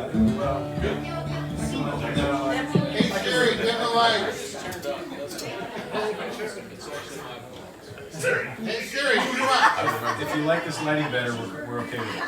Hey Siri, dim the lights. Hey Siri, who do you want? If you like this lighting better, we're okay with it.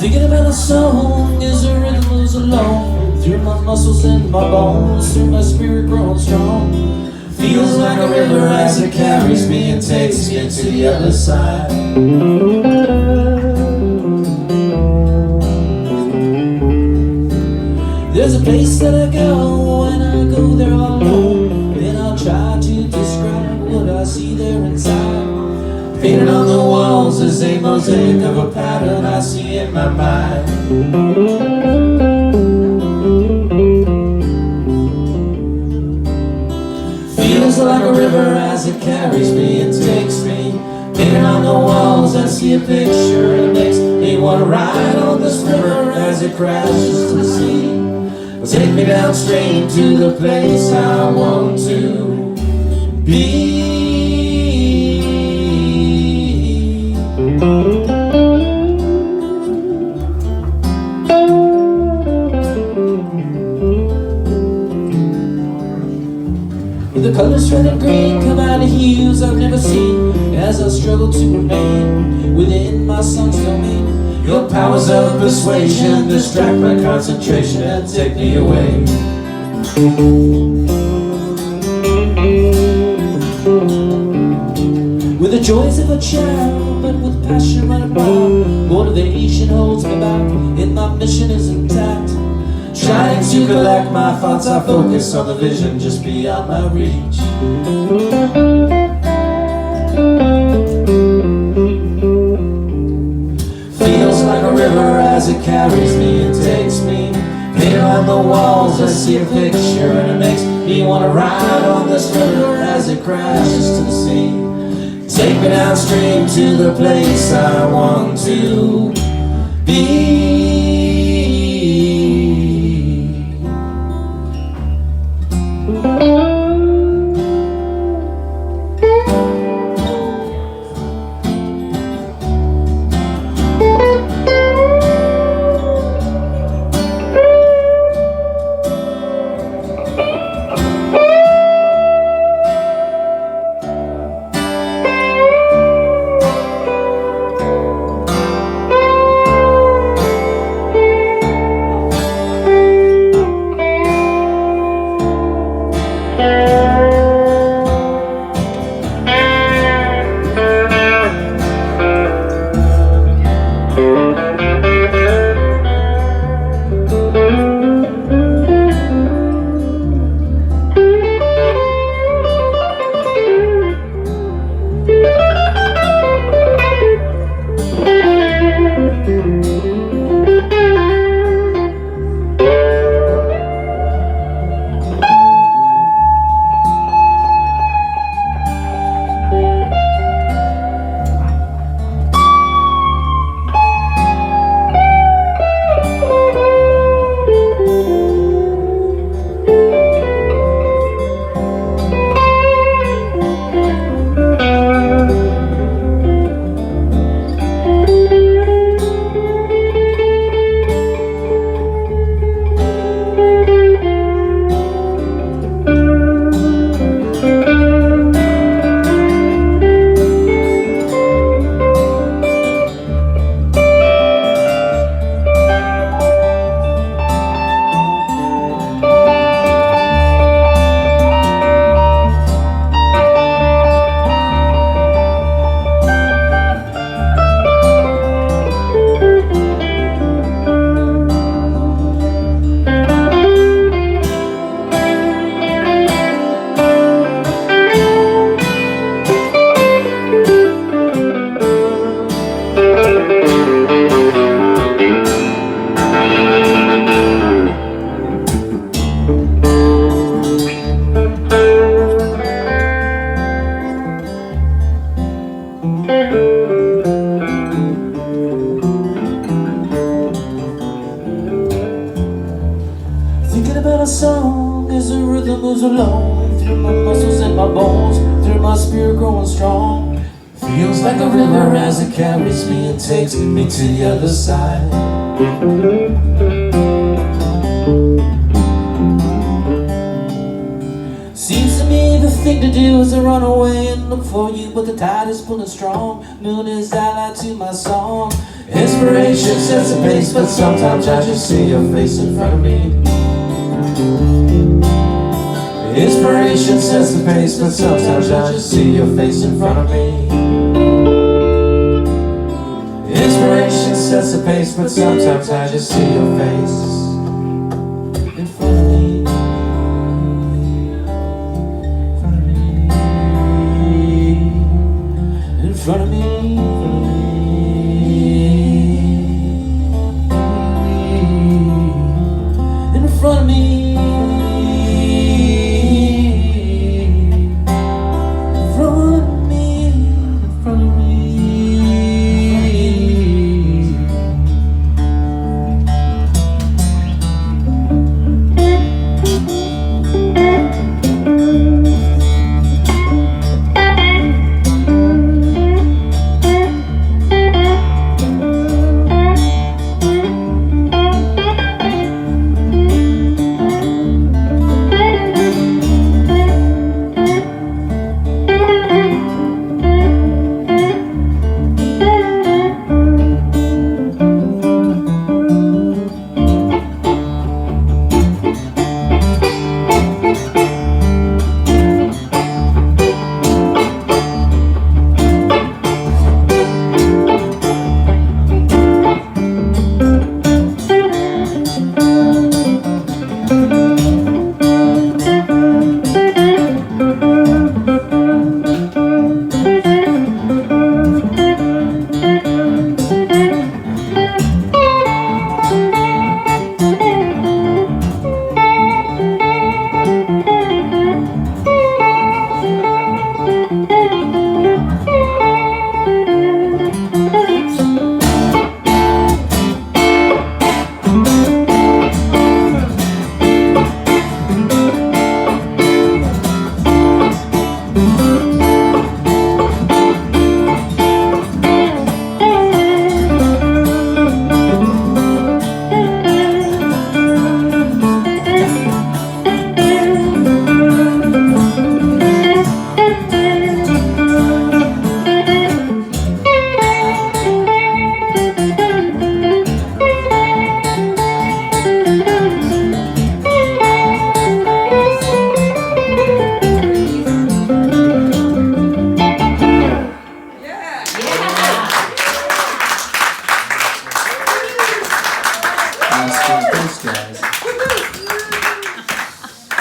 Thinking about a song as the rhythm moves along through my muscles and my bones, through my spirit growing strong. Feels like a river as it carries me and takes me to the other side. There's a place that I go when I go there all alone, and I'll try to describe what I see there inside. Painted on the walls is a mosaic of a pattern I see in my mind. Feels like a river as it carries me and takes me. Painted on the walls I see a picture, and it makes me want to ride on this river as it crashes to the sea. Take me downstream to the place I want to be. The colors red and green come out of hues I've never seen, as I struggle to remain within my son's domain. Your powers of persuasion distract my concentration and take me away. With the joys of a child, but with passion running wild, motivation holds me back, and my mission is intact. Trying to collect my thoughts, I focus on the vision just beyond my reach. Feels like a river as it carries me and takes me. Painted on the walls I see a picture, and it makes me want to ride on this river as it crashes to the sea. Take me downstream to the place I want to be. through my muscles and my bones, through my spirit growing strong. Feels like a river as it carries me and takes me to the other side. Seems to me the thing to do is to run away and look for you, but the tide is pulling strong. Moon is ally to my song. Inspiration sets the pace, but sometimes I just see your face in front of me. Inspiration sets the pace, but sometimes I just see your face in front of me. Inspiration sets the pace, but sometimes I just see your face.